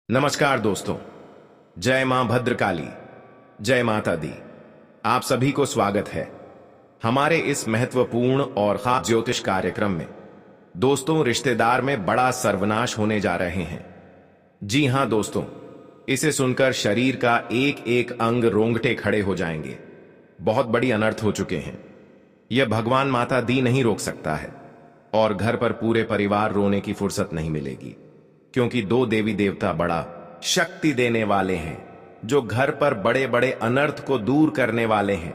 नमस्कार दोस्तों। जय मां भद्रकाली, जय माता दी। आप सभी को स्वागत है हमारे इस महत्वपूर्ण और खास ज्योतिष कार्यक्रम में। दोस्तों, रिश्तेदार में बड़ा सर्वनाश होने जा रहे हैं। जी हां दोस्तों, इसे सुनकर शरीर का एक एक अंग रोंगटे खड़े हो जाएंगे। बहुत बड़ी अनर्थ हो चुके हैं। यह भगवान माता दी नहीं रोक सकता है और घर पर पूरे परिवार रोने की फुर्सत नहीं मिलेगी, क्योंकि दो देवी देवता बड़ा शक्ति देने वाले हैं जो घर पर बड़े बड़े अनर्थ को दूर करने वाले हैं।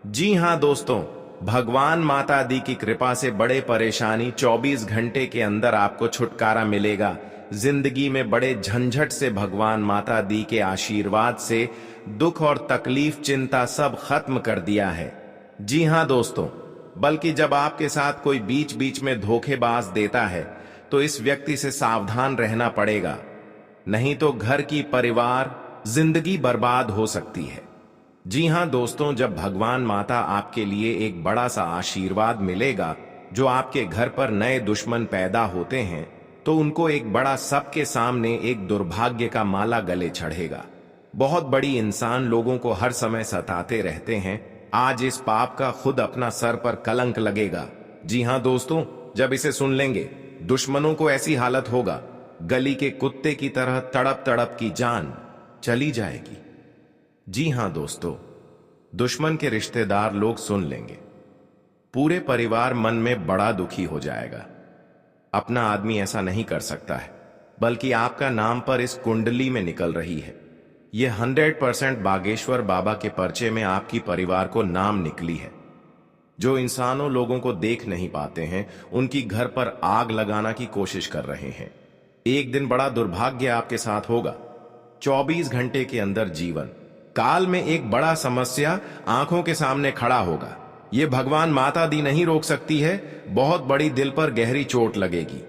जी हां दोस्तों, भगवान माता दी की कृपा से बड़े परेशानी 24 घंटे के अंदर आपको छुटकारा मिलेगा। जिंदगी में बड़े झंझट से भगवान माता दी के आशीर्वाद से दुख और तकलीफ चिंता सब खत्म कर दिया है। जी हां दोस्तों, बल्कि जब आपके साथ कोई बीच बीच में धोखेबाज देता है तो इस व्यक्ति से सावधान रहना पड़ेगा, नहीं तो घर की परिवार जिंदगी बर्बाद हो सकती है। जी हां दोस्तों, जब भगवान माता आपके लिए एक बड़ा सा आशीर्वाद मिलेगा, जो आपके घर पर नए दुश्मन पैदा होते हैं तो उनको एक बड़ा सबके सामने एक दुर्भाग्य का माला गले चढ़ेगा। बहुत बड़ी इंसान लोगों को हर समय सताते रहते हैं, आज इस पाप का खुद अपना सर पर कलंक लगेगा। जी हां दोस्तों, जब इसे सुन लेंगे दुश्मनों को ऐसी हालत होगा, गली के कुत्ते की तरह तड़प तड़प की जान चली जाएगी। जी हां दोस्तों, दुश्मन के रिश्तेदार लोग सुन लेंगे, पूरे परिवार मन में बड़ा दुखी हो जाएगा। अपना आदमी ऐसा नहीं कर सकता है, बल्कि आपका नाम पर इस कुंडली में निकल रही है। यह 100% बागेश्वर बाबा के पर्चे में आपकी परिवार को नाम निकली है। जो इंसानों लोगों को देख नहीं पाते हैं, उनकी घर पर आग लगाना की कोशिश कर रहे हैं। एक दिन बड़ा दुर्भाग्य आपके साथ होगा। 24 घंटे के अंदर जीवन काल में एक बड़ा समस्या आंखों के सामने खड़ा होगा। यह भगवान माता दी नहीं रोक सकती है, बहुत बड़ी दिल पर गहरी चोट लगेगी।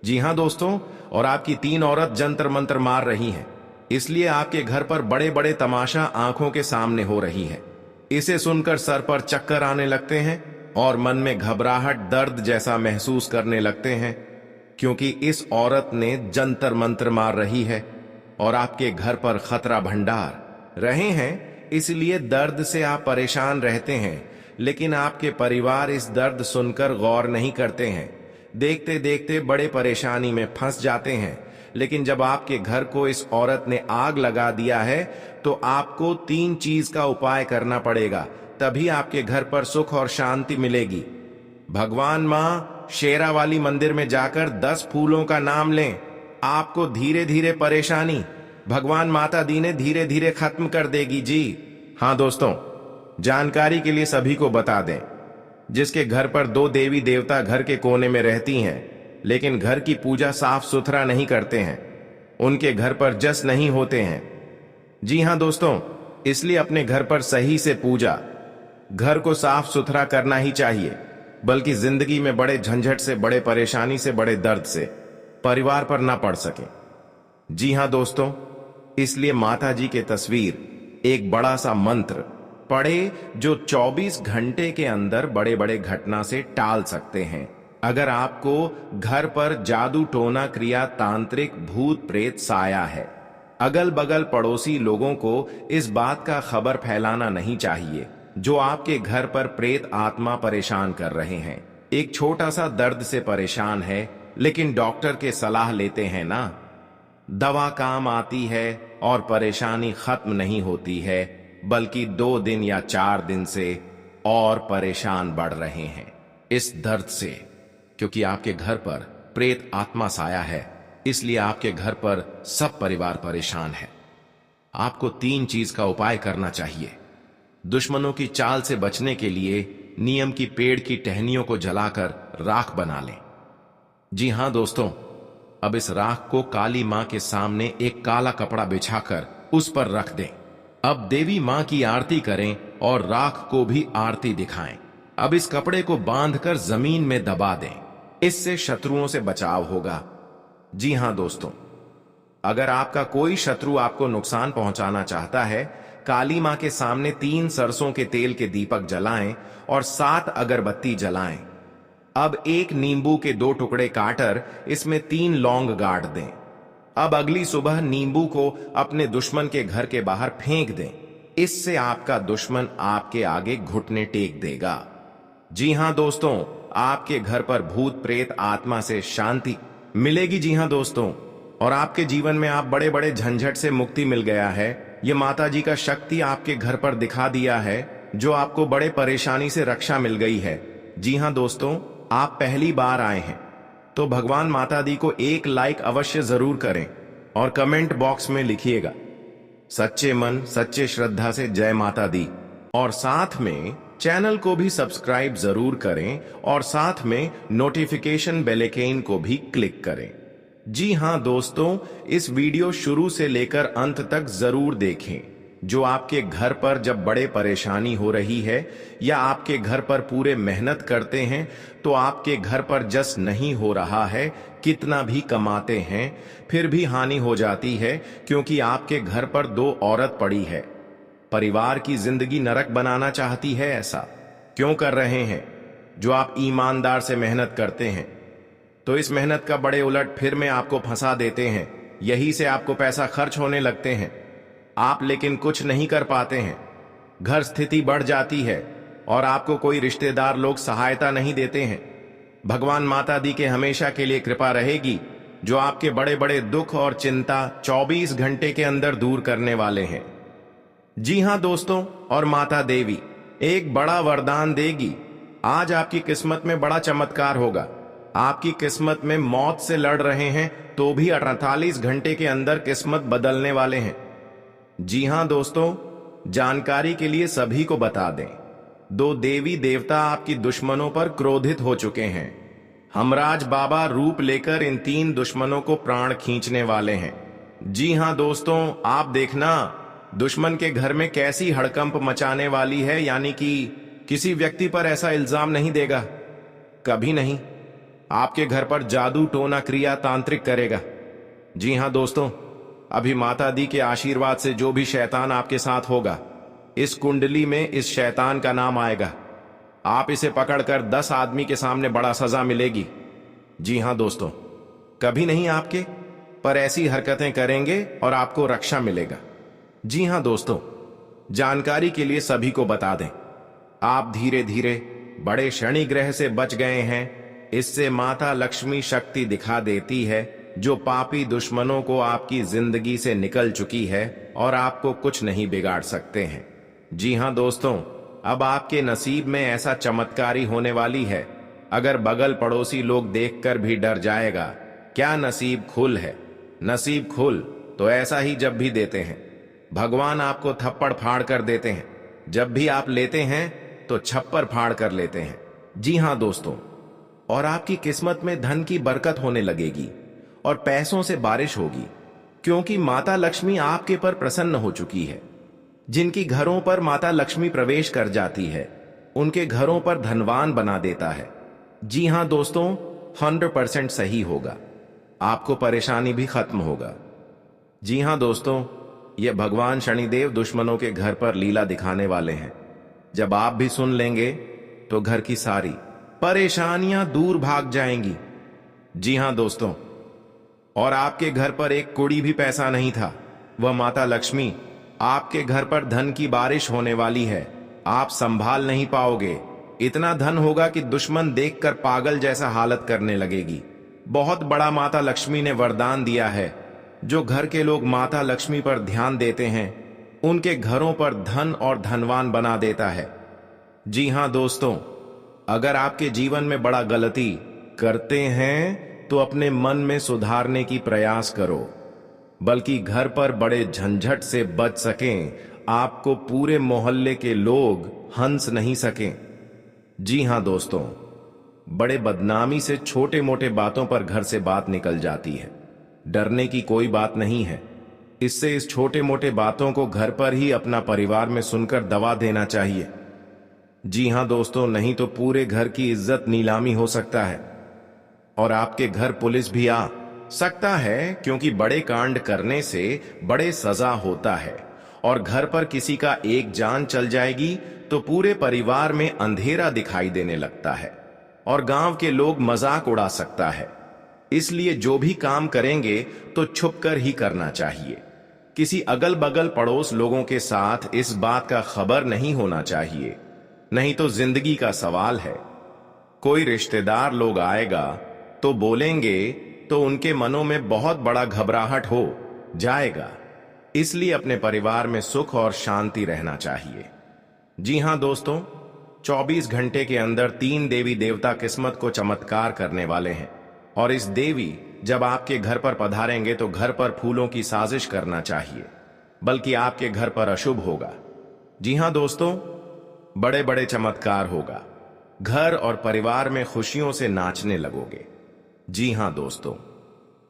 जी हां दोस्तों, और आपकी 3 औरत जंतर मंतर मार रही हैं, इसलिए आपके घर पर बड़े बड़े तमाशा आंखों के सामने हो रही है। इसे सुनकर सर पर चक्कर आने लगते हैं और मन में घबराहट दर्द जैसा महसूस करने लगते हैं, क्योंकि इस औरत ने जंतर मंतर मार रही है और आपके घर पर खतरा भंडार रहे हैं। इसलिए दर्द से आप परेशान रहते हैं, लेकिन आपके परिवार इस दर्द सुनकर गौर नहीं करते हैं। देखते देखते बड़े परेशानी में फंस जाते हैं। लेकिन जब आपके घर को इस औरत ने आग लगा दिया है तो आपको 3 चीज का उपाय करना पड़ेगा, तभी आपके घर पर सुख और शांति मिलेगी। भगवान मां शेरा वाली मंदिर में जाकर 10 फूलों का नाम लें। आपको धीरे धीरे परेशानी भगवान माता दी ने धीरे धीरे खत्म कर देगी। जी हां दोस्तों, जानकारी के लिए सभी को बता दें, जिसके घर पर 2 देवी देवता घर के कोने में रहती हैं लेकिन घर की पूजा साफ सुथरा नहीं करते हैं, उनके घर पर जस नहीं होते हैं। जी हां दोस्तों, इसलिए अपने घर पर सही से पूजा, घर को साफ सुथरा करना ही चाहिए, बल्कि जिंदगी में बड़े झंझट से, बड़े परेशानी से, बड़े दर्द से परिवार पर ना पड़ सके। जी हां दोस्तों, इसलिए माता जी के तस्वीर एक बड़ा सा मंत्र पढ़े जो 24 घंटे के अंदर बड़े बड़े घटना से टाल सकते हैं। अगर आपको घर पर जादू टोना क्रिया तांत्रिक भूत प्रेत साया है, अगल बगल पड़ोसी लोगों को इस बात का खबर फैलाना नहीं चाहिए जो आपके घर पर प्रेत आत्मा परेशान कर रहे हैं। एक छोटा सा दर्द से परेशान है, लेकिन डॉक्टर के सलाह लेते हैं ना, दवा काम आती है और परेशानी खत्म नहीं होती है, बल्कि 2 दिन या 4 दिन से और परेशान बढ़ रहे हैं इस दर्द से, क्योंकि आपके घर पर प्रेत आत्मा साया है। इसलिए आपके घर पर सब परिवार परेशान है। आपको 3 चीज का उपाय करना चाहिए। दुश्मनों की चाल से बचने के लिए नियम की पेड़ की टहनियों को जलाकर राख बना लें। जी हां दोस्तों, अब इस राख को काली मां के सामने एक काला कपड़ा बिछाकर उस पर रख दें। अब देवी मां की आरती करें और राख को भी आरती दिखाएं। अब इस कपड़े को बांधकर जमीन में दबा दें, इससे शत्रुओं से बचाव होगा। जी हां दोस्तों, अगर आपका कोई शत्रु आपको नुकसान पहुंचाना चाहता है, काली मां के सामने 3 सरसों के तेल के दीपक जलाएं और 7 अगरबत्ती जलाएं। अब 1 नींबू के 2 टुकड़े काटकर इसमें 3 लौंग गाड़ दें। अब अगली सुबह नींबू को अपने दुश्मन के घर के बाहर फेंक दें। इससे आपका दुश्मन आपके आगे घुटने टेक देगा। जी हां दोस्तों, आपके घर पर भूत प्रेत आत्मा से शांति मिलेगी। जी हां दोस्तों, और आपके जीवन में आप बड़े बड़े झंझट से मुक्ति मिल गया है। ये माता जी का शक्ति आपके घर पर दिखा दिया है, जो आपको बड़े परेशानी से रक्षा मिल गई है। जी हां दोस्तों, आप पहली बार आए हैं तो भगवान माता दी को एक लाइक अवश्य जरूर करें और कमेंट बॉक्स में लिखिएगा सच्चे मन सच्चे श्रद्धा से जय माता दी। और साथ में चैनल को भी सब्सक्राइब जरूर करें और साथ में नोटिफिकेशन बेल आइकन को भी क्लिक करें। जी हां दोस्तों, इस वीडियो शुरू से लेकर अंत तक जरूर देखें। जो आपके घर पर जब बड़े परेशानी हो रही है या आपके घर पर पूरे मेहनत करते हैं तो आपके घर पर जस नहीं हो रहा है, कितना भी कमाते हैं फिर भी हानि हो जाती है, क्योंकि आपके घर पर 2 औरत पड़ी है। परिवार की जिंदगी नरक बनाना चाहती है। ऐसा क्यों कर रहे हैं? जो आप ईमानदार से मेहनत करते हैं तो इस मेहनत का बड़े उलट फिर में आपको फंसा देते हैं। यही से आपको पैसा खर्च होने लगते हैं आप, लेकिन कुछ नहीं कर पाते हैं। घर स्थिति बढ़ जाती है और आपको कोई रिश्तेदार लोग सहायता नहीं देते हैं। भगवान माता दी के हमेशा के लिए कृपा रहेगी, जो आपके बड़े बड़े दुख और चिंता 24 घंटे के अंदर दूर करने वाले हैं। जी हां दोस्तों, और माता देवी एक बड़ा वरदान देगी। आज आपकी किस्मत में बड़ा चमत्कार होगा। आपकी किस्मत में मौत से लड़ रहे हैं तो भी 48 घंटे के अंदर किस्मत बदलने वाले हैं। जी हां दोस्तों, जानकारी के लिए सभी को बता दें, 2 देवी देवता आपकी दुश्मनों पर क्रोधित हो चुके हैं। हमराज बाबा रूप लेकर इन 3 दुश्मनों को प्राण खींचने वाले हैं। जी हां दोस्तों, आप देखना दुश्मन के घर में कैसी हड़कंप मचाने वाली है, यानी कि किसी व्यक्ति पर ऐसा इल्जाम नहीं देगा, कभी नहीं। आपके घर पर जादू टोना क्रिया तांत्रिक करेगा। जी हां दोस्तों, अभी माता दी के आशीर्वाद से जो भी शैतान आपके साथ होगा, इस कुंडली में इस शैतान का नाम आएगा। आप इसे पकड़कर 10 आदमी के सामने बड़ा सजा मिलेगी। जी हां दोस्तों, कभी नहीं आपके पर ऐसी हरकतें करेंगे और आपको रक्षा मिलेगा। जी हां दोस्तों, जानकारी के लिए सभी को बता दें, आप धीरे धीरे बड़े शनि ग्रह से बच गए हैं। इससे माता लक्ष्मी शक्ति दिखा देती है, जो पापी दुश्मनों को आपकी जिंदगी से निकल चुकी है और आपको कुछ नहीं बिगाड़ सकते हैं। जी हां दोस्तों, अब आपके नसीब में ऐसा चमत्कारी होने वाली है, अगर बगल पड़ोसी लोग देखकर भी डर जाएगा। क्या नसीब खुल है? नसीब खुल तो ऐसा ही जब भी देते हैं, भगवान आपको थप्पड़ फाड़ कर देते हैं। जब भी आप लेते हैं तो छप्पर फाड़ कर लेते हैं। जी हां दोस्तों, और आपकी किस्मत में धन की बरकत होने लगेगी और पैसों से बारिश होगी, क्योंकि माता लक्ष्मी आपके पर प्रसन्न हो चुकी है। जिनकी घरों पर माता लक्ष्मी प्रवेश कर जाती है, उनके घरों पर धनवान बना देता है। जी हां दोस्तों, 100% सही होगा। आपको परेशानी भी खत्म होगा। जी हां दोस्तों, ये भगवान शनिदेव दुश्मनों के घर पर लीला दिखाने वाले हैं। जब आप भी सुन लेंगे तो घर की सारी परेशानियां दूर भाग जाएंगी। जी हां दोस्तों, और आपके घर पर एक कुड़ी भी पैसा नहीं था, वह माता लक्ष्मी आपके घर पर धन की बारिश होने वाली है। आप संभाल नहीं पाओगे, इतना धन होगा कि दुश्मन देखकर पागल जैसा हालत करने लगेगी। बहुत बड़ा माता लक्ष्मी ने वरदान दिया है। जो घर के लोग माता लक्ष्मी पर ध्यान देते हैं, उनके घरों पर धन और धनवान बना देता है। जी हां दोस्तों, अगर आपके जीवन में बड़ा गलती करते हैं तो अपने मन में सुधारने की प्रयास करो, बल्कि घर पर बड़े झंझट से बच सकें, आपको पूरे मोहल्ले के लोग हंस नहीं सकें। जी हां दोस्तों, बड़े बदनामी से छोटे मोटे बातों पर घर से बात निकल जाती है। डरने की कोई बात नहीं है। इससे इस छोटे मोटे बातों को घर पर ही अपना परिवार में सुनकर दबा देना चाहिए। जी हां दोस्तों, नहीं तो पूरे घर की इज्जत नीलामी हो सकता है और आपके घर पुलिस भी आ सकता है, क्योंकि बड़े कांड करने से बड़े सजा होता है। और घर पर किसी का एक जान चल जाएगी तो पूरे परिवार में अंधेरा दिखाई देने लगता है और गांव के लोग मजाक उड़ा सकता है। इसलिए जो भी काम करेंगे तो छुपकर ही करना चाहिए। किसी अगल बगल पड़ोस लोगों के साथ इस बात का खबर नहीं होना चाहिए, नहीं तो जिंदगी का सवाल है। कोई रिश्तेदार लोग आएगा तो बोलेंगे तो उनके मनों में बहुत बड़ा घबराहट हो जाएगा। इसलिए अपने परिवार में सुख और शांति रहना चाहिए। जी हां दोस्तों, 24 घंटे के अंदर 3 देवी देवता किस्मत को चमत्कार करने वाले हैं, और इस देवी जब आपके घर पर पधारेंगे तो घर पर फूलों की साजिश करना चाहिए, बल्कि आपके घर पर अशुभ होगा। जी हां दोस्तों, बड़े बड़े चमत्कार होगा। घर और परिवार में खुशियों से नाचने लगोगे। जी हां दोस्तों,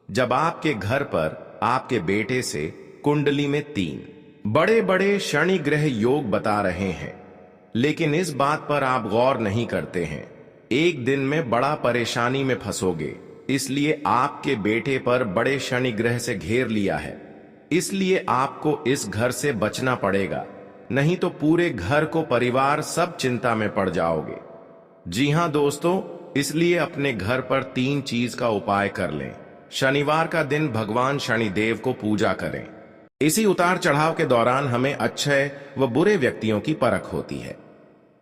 जब आपके घर पर आपके बेटे से कुंडली में 3 बड़े बड़े शनि ग्रह योग बता रहे हैं, लेकिन इस बात पर आप गौर नहीं करते हैं। एक दिन में बड़ा परेशानी में फंसोगे, इसलिए आपके बेटे पर बड़े शनि ग्रह से घेर लिया है। इसलिए आपको इस घर से बचना पड़ेगा, नहीं तो पूरे घर को परिवार सब चिंता में पड़ जाओगे। जी हां दोस्तों, इसलिए अपने घर पर 3 चीज का उपाय कर लें। शनिवार का दिन भगवान शनिदेव को पूजा करें। इसी उतार चढ़ाव के दौरान हमें अच्छे व बुरे व्यक्तियों की परख होती है।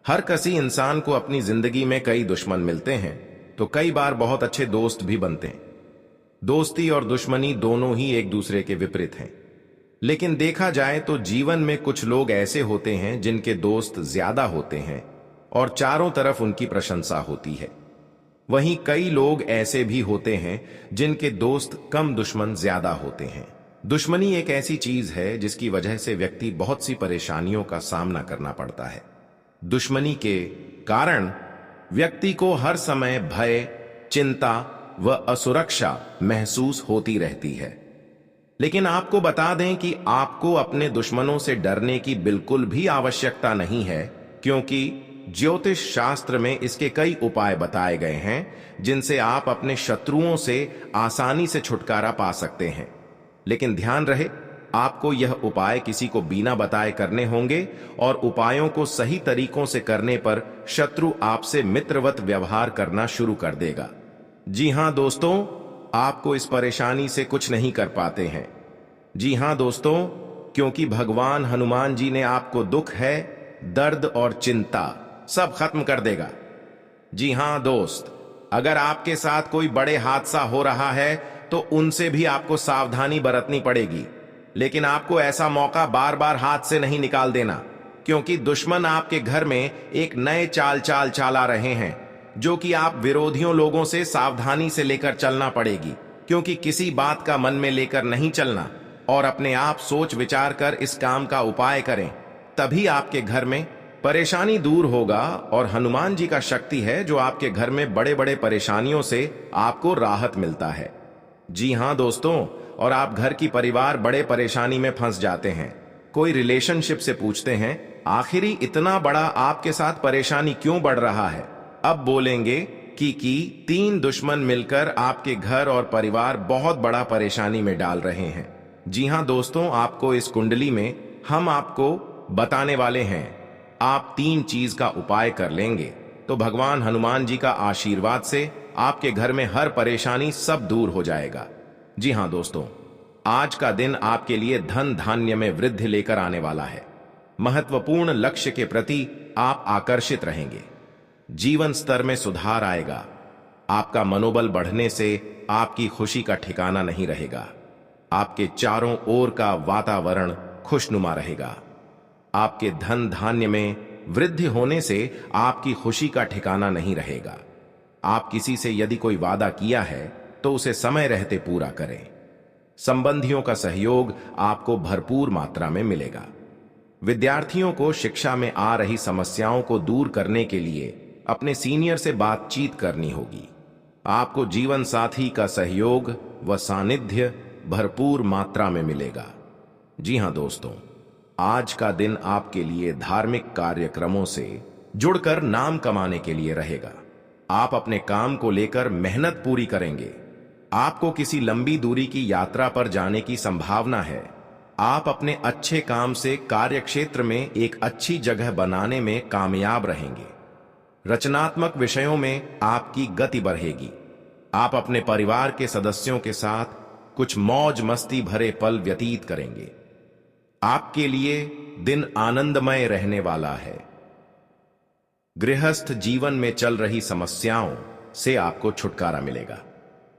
हर किसी इंसान को अपनी जिंदगी में कई दुश्मन मिलते हैं, तो कई बार बहुत अच्छे दोस्त भी बनते हैं। दोस्ती और दुश्मनी दोनों ही एक दूसरे के विपरीत हैं। लेकिन देखा जाए तो जीवन में कुछ लोग ऐसे होते हैं जिनके दोस्त ज्यादा होते हैं और चारों तरफ उनकी प्रशंसा होती है। वहीं कई लोग ऐसे भी होते हैं जिनके दोस्त कम, दुश्मन ज्यादा होते हैं। दुश्मनी एक ऐसी चीज है जिसकी वजह से व्यक्ति बहुत सी परेशानियों का सामना करना पड़ता है। दुश्मनी के कारण व्यक्ति को हर समय भय, चिंता व असुरक्षा महसूस होती रहती है। लेकिन आपको बता दें कि आपको अपने दुश्मनों से डरने की बिल्कुल भी आवश्यकता नहीं है, क्योंकि ज्योतिष शास्त्र में इसके कई उपाय बताए गए हैं जिनसे आप अपने शत्रुओं से आसानी से छुटकारा पा सकते हैं। लेकिन ध्यान रहे, आपको यह उपाय किसी को बिना बताए करने होंगे, और उपायों को सही तरीकों से करने पर शत्रु आपसे मित्रवत व्यवहार करना शुरू कर देगा। जी हां दोस्तों, आपको इस परेशानी से कुछ नहीं कर पाते हैं। जी हां दोस्तों, क्योंकि भगवान हनुमान जी ने आपको दुख है, दर्द और चिंता सब खत्म कर देगा। जी हां दोस्त, अगर आपके साथ कोई बड़े हादसा हो रहा है तो उनसे भी आपको सावधानी बरतनी पड़ेगी। लेकिन आपको ऐसा मौका बार बार हाथ से नहीं निकाल देना, क्योंकि दुश्मन आपके घर में एक नए चाल चला रहे हैं, जो कि आप विरोधियों लोगों से सावधानी से लेकर चलना पड़ेगी। क्योंकि किसी बात का मन में लेकर नहीं चलना और अपने आप सोच विचार कर इस काम का उपाय करें, तभी आपके घर में परेशानी दूर होगा। और हनुमान जी का शक्ति है जो आपके घर में बड़े बड़े परेशानियों से आपको राहत मिलता है। जी हां दोस्तों, और आप घर की परिवार बड़े परेशानी में फंस जाते हैं। कोई रिलेशनशिप से पूछते हैं, आखिरी इतना बड़ा आपके साथ परेशानी क्यों बढ़ रहा है? अब बोलेंगे कि 3 दुश्मन मिलकर आपके घर और परिवार बहुत बड़ा परेशानी में डाल रहे हैं। जी हां दोस्तों, आपको इस कुंडली में हम आपको बताने वाले हैं। आप 3 चीज का उपाय कर लेंगे तो भगवान हनुमान जी का आशीर्वाद से आपके घर में हर परेशानी सब दूर हो जाएगा। जी हां दोस्तों, आज का दिन आपके लिए धन धान्य में वृद्धि लेकर आने वाला है। महत्वपूर्ण लक्ष्य के प्रति आप आकर्षित रहेंगे। जीवन स्तर में सुधार आएगा। आपका मनोबल बढ़ने से आपकी खुशी का ठिकाना नहीं रहेगा। आपके चारों ओर का वातावरण खुशनुमा रहेगा। आपके धन धान्य में वृद्धि होने से आपकी खुशी का ठिकाना नहीं रहेगा। आप किसी से यदि कोई वादा किया है तो उसे समय रहते पूरा करें। संबंधियों का सहयोग आपको भरपूर मात्रा में मिलेगा। विद्यार्थियों को शिक्षा में आ रही समस्याओं को दूर करने के लिए अपने सीनियर से बातचीत करनी होगी। आपको जीवन साथी का सहयोग व सानिध्य भरपूर मात्रा में मिलेगा। जी हां दोस्तों, आज का दिन आपके लिए धार्मिक कार्यक्रमों से जुड़कर नाम कमाने के लिए रहेगा। आप अपने काम को लेकर मेहनत पूरी करेंगे। आपको किसी लंबी दूरी की यात्रा पर जाने की संभावना है। आप अपने अच्छे काम से कार्यक्षेत्र में एक अच्छी जगह बनाने में कामयाब रहेंगे। रचनात्मक विषयों में आपकी गति बढ़ेगी। आप अपने परिवार के सदस्यों के साथ कुछ मौज मस्ती भरे पल व्यतीत करेंगे। आपके लिए दिन आनंदमय रहने वाला है। गृहस्थ जीवन में चल रही समस्याओं से आपको छुटकारा मिलेगा।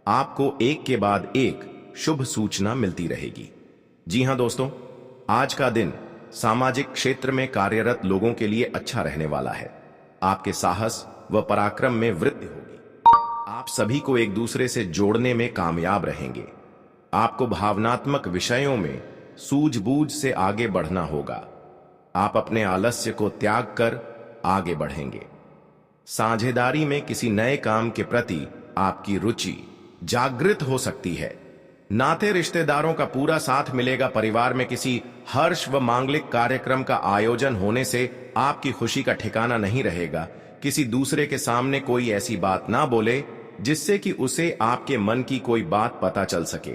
आपको एक के बाद एक शुभ सूचना मिलती रहेगी। जी हां दोस्तों, आज का दिन सामाजिक क्षेत्र में कार्यरत लोगों के लिए अच्छा रहने वाला है। आपके साहस व पराक्रम में वृद्धि होगी। आप सभी को एक दूसरे से जोड़ने में कामयाब रहेंगे। आपको भावनात्मक विषयों में सूझबूझ से आगे बढ़ना होगा। आप अपने आलस्य को त्याग कर आगे बढ़ेंगे। साझेदारी में किसी नए काम के प्रति आपकी रुचि जागृत हो सकती है। नाते रिश्तेदारों का पूरा साथ मिलेगा। परिवार में किसी हर्ष व मांगलिक कार्यक्रम का आयोजन होने से आपकी खुशी का ठिकाना नहीं रहेगा। किसी दूसरे के सामने कोई ऐसी बात ना बोले जिससे कि उसे आपके मन की कोई बात पता चल सके।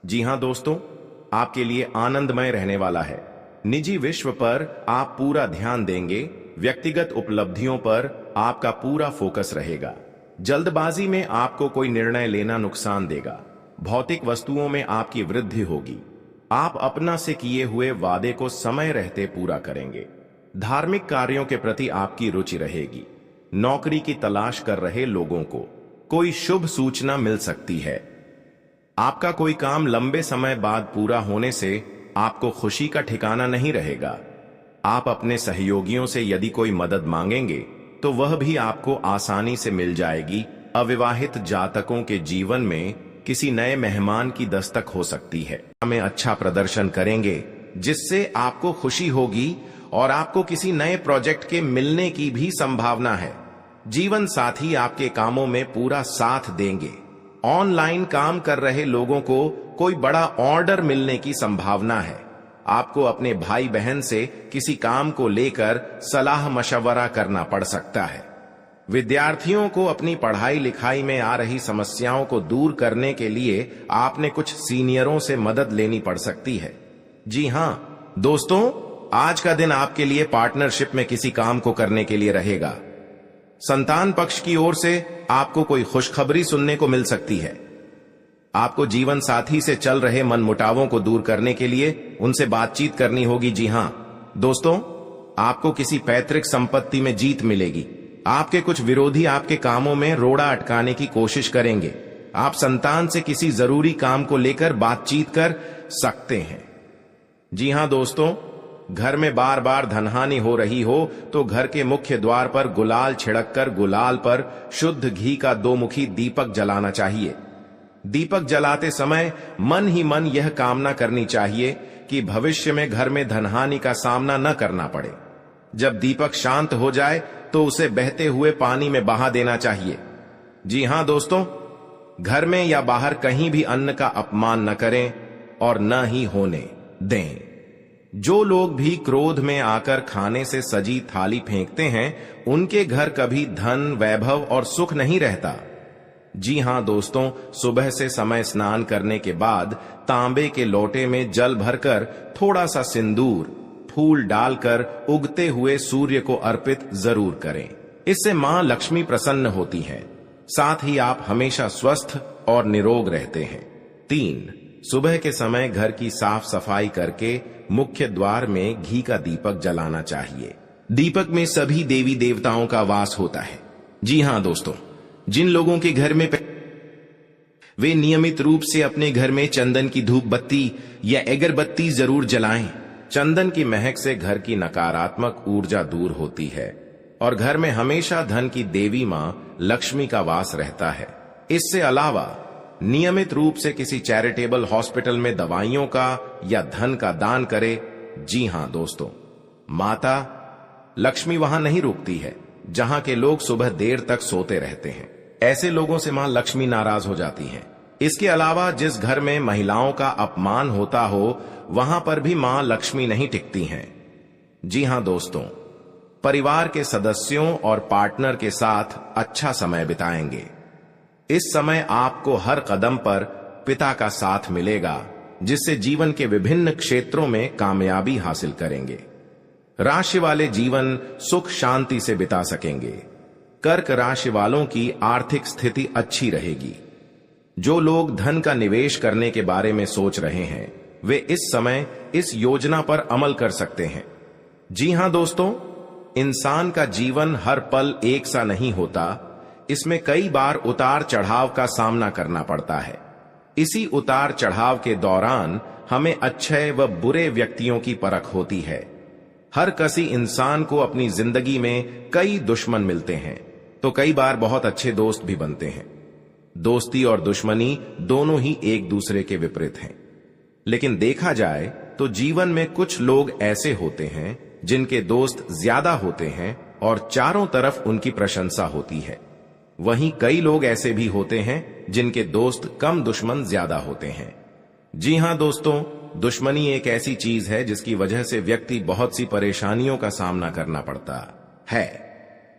जी हां दोस्तों, आपके लिए आनंदमय रहने वाला है। निजी विश्व पर आप पूरा ध्यान देंगे। व्यक्तिगत उपलब्धियों पर आपका पूरा फोकस रहेगा। जल्दबाजी में आपको कोई निर्णय लेना नुकसान देगा। भौतिक वस्तुओं में आपकी वृद्धि होगी। आप अपना से किए हुए वादे को समय रहते पूरा करेंगे। धार्मिक कार्यों के प्रति आपकी रुचि रहेगी। नौकरी की तलाश कर रहे लोगों को कोई शुभ सूचना मिल सकती है। आपका कोई काम लंबे समय बाद पूरा होने से आपको खुशी का ठिकाना नहीं रहेगा। आप अपने सहयोगियों से यदि कोई मदद मांगेंगे तो वह भी आपको आसानी से मिल जाएगी। अविवाहित जातकों के जीवन में किसी नए मेहमान की दस्तक हो सकती है। में अच्छा प्रदर्शन करेंगे जिससे आपको खुशी होगी और आपको किसी नए प्रोजेक्ट के मिलने की भी संभावना है। जीवन साथी आपके कामों में पूरा साथ देंगे। ऑनलाइन काम कर रहे लोगों को कोई बड़ा ऑर्डर मिलने की संभावना है। आपको अपने भाई बहन से किसी काम को लेकर सलाह मशवरा करना पड़ सकता है। विद्यार्थियों को अपनी पढ़ाई लिखाई में आ रही समस्याओं को दूर करने के लिए आपने कुछ सीनियरों से मदद लेनी पड़ सकती है। जी हां दोस्तों, आज का दिन आपके लिए पार्टनरशिप में किसी काम को करने के लिए रहेगा। संतान पक्ष की ओर से आपको कोई खुशखबरी सुनने को मिल सकती है। आपको जीवन साथी से चल रहे मनमुटावों को दूर करने के लिए उनसे बातचीत करनी होगी। जी हां दोस्तों, आपको किसी पैतृक संपत्ति में जीत मिलेगी। आपके कुछ विरोधी आपके कामों में रोड़ा अटकाने की कोशिश करेंगे। आप संतान से किसी जरूरी काम को लेकर बातचीत कर सकते हैं। जी हां दोस्तों, घर में बार बार धनहानि हो रही हो तो घर के मुख्य द्वार पर गुलाल छिड़ककर गुलाल पर शुद्ध घी का 2 मुखी दीपक जलाना चाहिए। दीपक जलाते समय मन ही मन यह कामना करनी चाहिए कि भविष्य में घर में धनहानि का सामना न करना पड़े। जब दीपक शांत हो जाए तो उसे बहते हुए पानी में बहा देना चाहिए। जी हां दोस्तों, घर में या बाहर कहीं भी अन्न का अपमान न करें और न ही होने दें। जो लोग भी क्रोध में आकर खाने से सजी थाली फेंकते हैं, उनके घर कभी धन, वैभव और सुख नहीं रहता। जी हां दोस्तों, सुबह से समय स्नान करने के बाद तांबे के लोटे में जल भरकर थोड़ा सा सिंदूर, फूल डालकर उगते हुए सूर्य को अर्पित जरूर करें। इससे मां लक्ष्मी प्रसन्न होती हैं। साथ ही आप हमेशा स्वस्थ और निरोग रहते हैं। 3, सुबह के समय घर की साफ सफाई करके मुख्य द्वार में घी का दीपक जलाना चाहिए। दीपक में सभी देवी देवताओं का वास होता है। जी हां दोस्तों, जिन लोगों के घर में वे नियमित रूप से अपने घर में चंदन की धूप बत्ती या अगरबत्ती जरूर जलाएं। चंदन की महक से घर की नकारात्मक ऊर्जा दूर होती है और घर में हमेशा धन की देवी मां लक्ष्मी का वास रहता है। इससे अलावा नियमित रूप से किसी चैरिटेबल हॉस्पिटल में दवाइयों का या धन का दान करें। जी हां दोस्तों, माता लक्ष्मी वहां नहीं रुकती है जहां के लोग सुबह देर तक सोते रहते हैं। ऐसे लोगों से मां लक्ष्मी नाराज हो जाती हैं। इसके अलावा जिस घर में महिलाओं का अपमान होता हो, वहां पर भी मां लक्ष्मी नहीं टिकती हैं। जी हां दोस्तों, परिवार के सदस्यों और पार्टनर के साथ अच्छा समय बिताएंगे। इस समय आपको हर कदम पर पिता का साथ मिलेगा, जिससे जीवन के विभिन्न क्षेत्रों में कामयाबी हासिल करेंगे। राशि वाले जीवन सुख शांति से बिता सकेंगे। कर्क राशि वालों की आर्थिक स्थिति अच्छी रहेगी। जो लोग धन का निवेश करने के बारे में सोच रहे हैं वे इस समय इस योजना पर अमल कर सकते हैं। जी हां दोस्तों, इंसान का जीवन हर पल एक सा नहीं होता। इसमें कई बार उतार चढ़ाव का सामना करना पड़ता है। इसी उतार चढ़ाव के दौरान हमें अच्छे व बुरे व्यक्तियों की परख होती है। हर किसी इंसान को अपनी जिंदगी में कई दुश्मन मिलते हैं तो कई बार बहुत अच्छे दोस्त भी बनते हैं। दोस्ती और दुश्मनी दोनों ही एक दूसरे के विपरीत हैं। लेकिन देखा जाए तो जीवन में कुछ लोग ऐसे होते हैं जिनके दोस्त ज्यादा होते हैं और चारों तरफ उनकी प्रशंसा होती है। वहीं कई लोग ऐसे भी होते हैं जिनके दोस्त कम, दुश्मन ज्यादा होते हैं। जी हां दोस्तों, दुश्मनी एक ऐसी चीज है जिसकी वजह से व्यक्ति बहुत सी परेशानियों का सामना करना पड़ता है।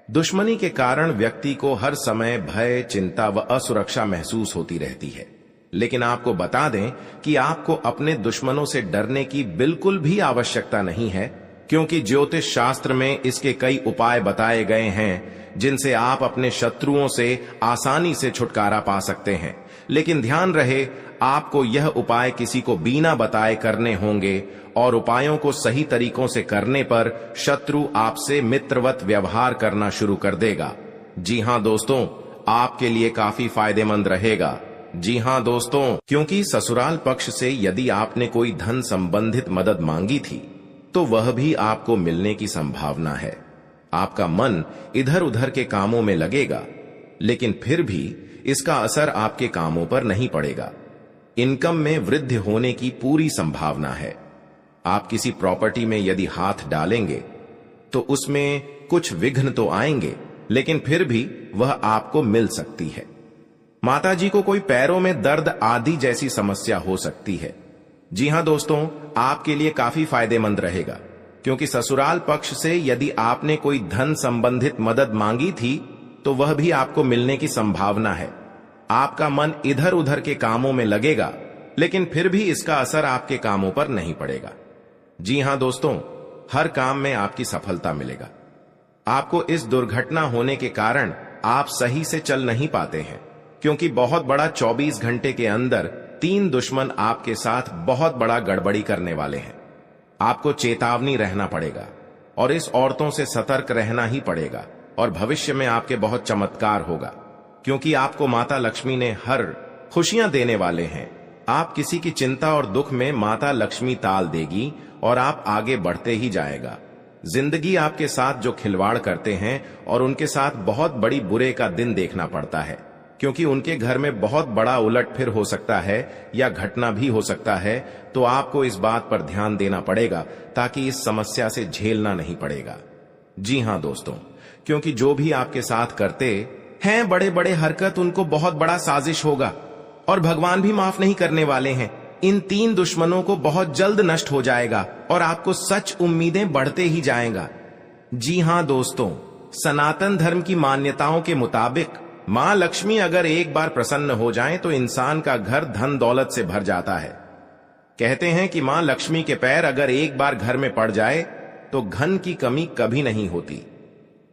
दुश्मनी के कारण व्यक्ति को हर समय भय, चिंता व असुरक्षा महसूस होती रहती है। लेकिन आपको बता दें कि आपको अपने दुश्मनों से डरने की बिल्कुल भी आवश्यकता नहीं है, क्योंकि ज्योतिष शास्त्र में इसके कई उपाय बताए गए हैं जिनसे आप अपने शत्रुओं से आसानी से छुटकारा पा सकते हैं। लेकिन ध्यान रहे, आपको यह उपाय किसी को बिना बताए करने होंगे और उपायों को सही तरीकों से करने पर शत्रु आपसे मित्रवत व्यवहार करना शुरू कर देगा। जी हां दोस्तों, आपके लिए काफी फायदेमंद रहेगा। जी हां दोस्तों, क्योंकि ससुराल पक्ष से यदि आपने कोई धन संबंधित मदद मांगी थी तो वह भी आपको मिलने की संभावना है। आपका मन इधर उधर के कामों में लगेगा, लेकिन फिर भी इसका असर आपके कामों पर नहीं पड़ेगा। इनकम में वृद्धि होने की पूरी संभावना है। आप किसी प्रॉपर्टी में यदि हाथ डालेंगे तो उसमें कुछ विघ्न तो आएंगे, लेकिन फिर भी वह आपको मिल सकती है। माताजी को कोई पैरों में दर्द आदि जैसी समस्या हो सकती है। जी हां दोस्तों, आपके लिए काफी फायदेमंद रहेगा, क्योंकि ससुराल पक्ष से यदि आपने कोई धन संबंधित मदद मांगी थी तो वह भी आपको मिलने की संभावना है। आपका मन इधर उधर के कामों में लगेगा, लेकिन फिर भी इसका असर आपके कामों पर नहीं पड़ेगा। जी हां दोस्तों, हर काम में आपकी सफलता मिलेगा। आपको इस दुर्घटना होने के कारण आप सही से चल नहीं पाते हैं, क्योंकि बहुत बड़ा 24 घंटे के अंदर 3 दुश्मन आपके साथ बहुत बड़ा गड़बड़ी करने वाले हैं। आपको चेतावनी रहना पड़ेगा और इस औरतों से सतर्क रहना ही पड़ेगा। और भविष्य में आपके बहुत चमत्कार होगा, क्योंकि आपको माता लक्ष्मी ने हर खुशियां देने वाले हैं। आप किसी की चिंता और दुख में माता लक्ष्मी ताल देगी और आप आगे बढ़ते ही जाएगा। जिंदगी आपके साथ जो खिलवाड़ करते हैं और उनके साथ बहुत बड़ी बुरे का दिन देखना पड़ता है, क्योंकि उनके घर में बहुत बड़ा उलटफेर हो सकता है या घटना भी हो सकता है। तो आपको इस बात पर ध्यान देना पड़ेगा ताकि इस समस्या से झेलना नहीं पड़ेगा। जी हां दोस्तों, क्योंकि जो भी आपके साथ करते हैं बड़े बड़े हरकत, उनको बहुत बड़ा साजिश होगा और भगवान भी माफ नहीं करने वाले हैं। इन 3 दुश्मनों को बहुत जल्द नष्ट हो जाएगा और आपको सच उम्मीदें बढ़ते ही जाएगा। जी हां दोस्तों, सनातन धर्म की मान्यताओं के मुताबिक मां लक्ष्मी अगर एक बार प्रसन्न हो जाएं तो इंसान का घर धन दौलत से भर जाता है। कहते हैं कि मां लक्ष्मी के पैर अगर एक बार घर में पड़ जाए तो धन की कमी कभी नहीं होती।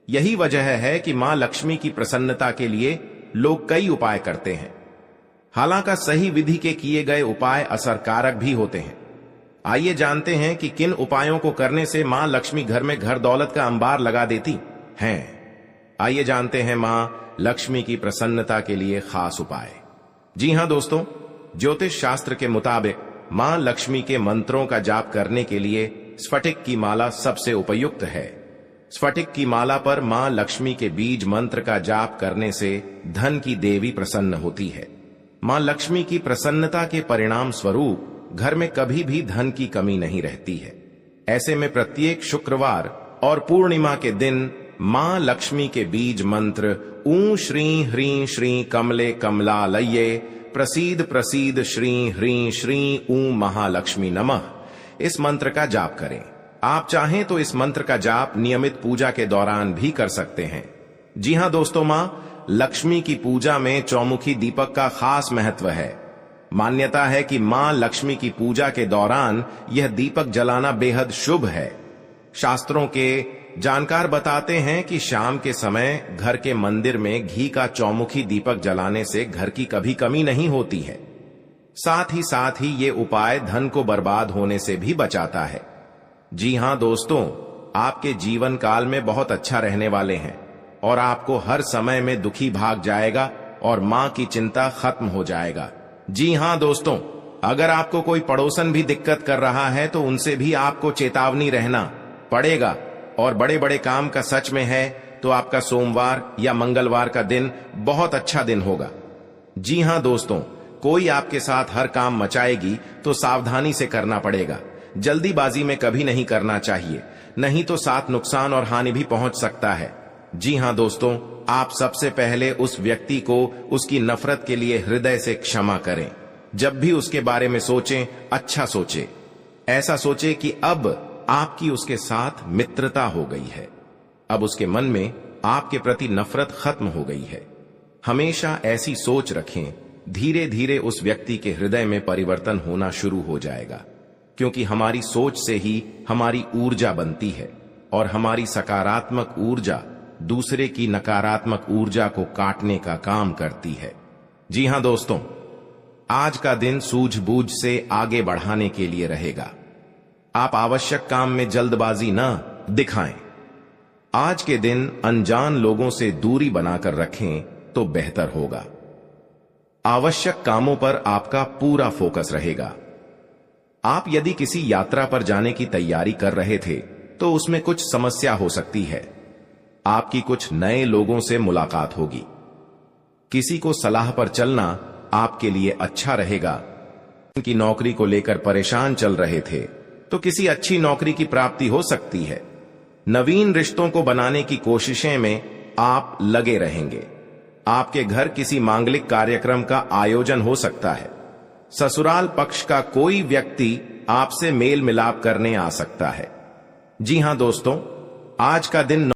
यही वजह है कि मां लक्ष्मी की प्रसन्नता के लिए लोग कई उपाय करते हैं। हालांकि सही विधि के किए गए उपाय असरकारक भी होते हैं। आइए जानते हैं कि किन उपायों को करने से मां लक्ष्मी घर में घर दौलत का अंबार लगा देती हैं। आइए जानते हैं मां लक्ष्मी की प्रसन्नता के लिए खास उपाय। जी हां दोस्तों, ज्योतिष शास्त्र के मुताबिक मां लक्ष्मी के मंत्रों का जाप करने के लिए स्फटिक की माला सबसे उपयुक्त है। स्फटिक की माला पर मां लक्ष्मी के बीज मंत्र का जाप करने से धन की देवी प्रसन्न होती है। मां लक्ष्मी की प्रसन्नता के परिणाम स्वरूप घर में कभी भी धन की कमी नहीं रहती है। ऐसे में प्रत्येक शुक्रवार और पूर्णिमा के दिन मां लक्ष्मी के बीज मंत्र ऊ श्री ह्रीं श्री कमले कमलालये प्रसीद प्रसीद श्री ह्रीं श्री ऊ महालक्ष्मी नमः, इस मंत्र का जाप करें। आप चाहें तो इस मंत्र का जाप नियमित पूजा के दौरान भी कर सकते हैं। जी हां दोस्तों, मां लक्ष्मी की पूजा में चौमुखी दीपक का खास महत्व है। मान्यता है कि मां लक्ष्मी की पूजा के दौरान यह दीपक जलाना बेहद शुभ है। शास्त्रों के जानकार बताते हैं कि शाम के समय घर के मंदिर में घी का चौमुखी दीपक जलाने से घर की कभी कमी नहीं होती है। साथ ही ये उपाय धन को बर्बाद होने से भी बचाता है। जी हां दोस्तों, आपके जीवन काल में बहुत अच्छा रहने वाले हैं और आपको हर समय में दुखी भाग जाएगा और मां की चिंता खत्म हो जाएगा। जी हां दोस्तों, अगर आपको कोई पड़ोसन भी दिक्कत कर रहा है तो उनसे भी आपको चेतावनी रहना पड़ेगा। और बड़े बड़े काम का सच में है तो आपका सोमवार या मंगलवार का दिन बहुत अच्छा दिन होगा। जी हां दोस्तों, कोई आपके साथ हर काम मचाएगी तो सावधानी से करना पड़ेगा। जल्दीबाजी में कभी नहीं करना चाहिए, नहीं तो साथ नुकसान और हानि भी पहुंच सकता है। जी हां दोस्तों, आप सबसे पहले उस व्यक्ति को उसकी नफरत के लिए हृदय से क्षमा करें। जब भी उसके बारे में सोचें, अच्छा सोचें। ऐसा सोचें कि अब आपकी उसके साथ मित्रता हो गई है, अब उसके मन में आपके प्रति नफरत खत्म हो गई है। हमेशा ऐसी सोच रखें, धीरे धीरे उस व्यक्ति के हृदय में परिवर्तन होना शुरू हो जाएगा, क्योंकि हमारी सोच से ही हमारी ऊर्जा बनती है और हमारी सकारात्मक ऊर्जा दूसरे की नकारात्मक ऊर्जा को काटने का काम करती है। जी हां दोस्तों, आज का दिन सूझबूझ से आगे बढ़ाने के लिए रहेगा। आप आवश्यक काम में जल्दबाजी न दिखाएं। आज के दिन अनजान लोगों से दूरी बनाकर रखें तो बेहतर होगा। आवश्यक कामों पर आपका पूरा फोकस रहेगा। आप यदि किसी यात्रा पर जाने की तैयारी कर रहे थे तो उसमें कुछ समस्या हो सकती है। आपकी कुछ नए लोगों से मुलाकात होगी। किसी को सलाह पर चलना आपके लिए अच्छा रहेगा। उनकी नौकरी को लेकर परेशान चल रहे थे तो किसी अच्छी नौकरी की प्राप्ति हो सकती है। नवीन रिश्तों को बनाने की कोशिशें में आप लगे रहेंगे। आपके घर किसी मांगलिक कार्यक्रम का आयोजन हो सकता है। ससुराल पक्ष का कोई व्यक्ति आपसे मेल मिलाप करने आ सकता है। जी हां दोस्तों, आज का दिन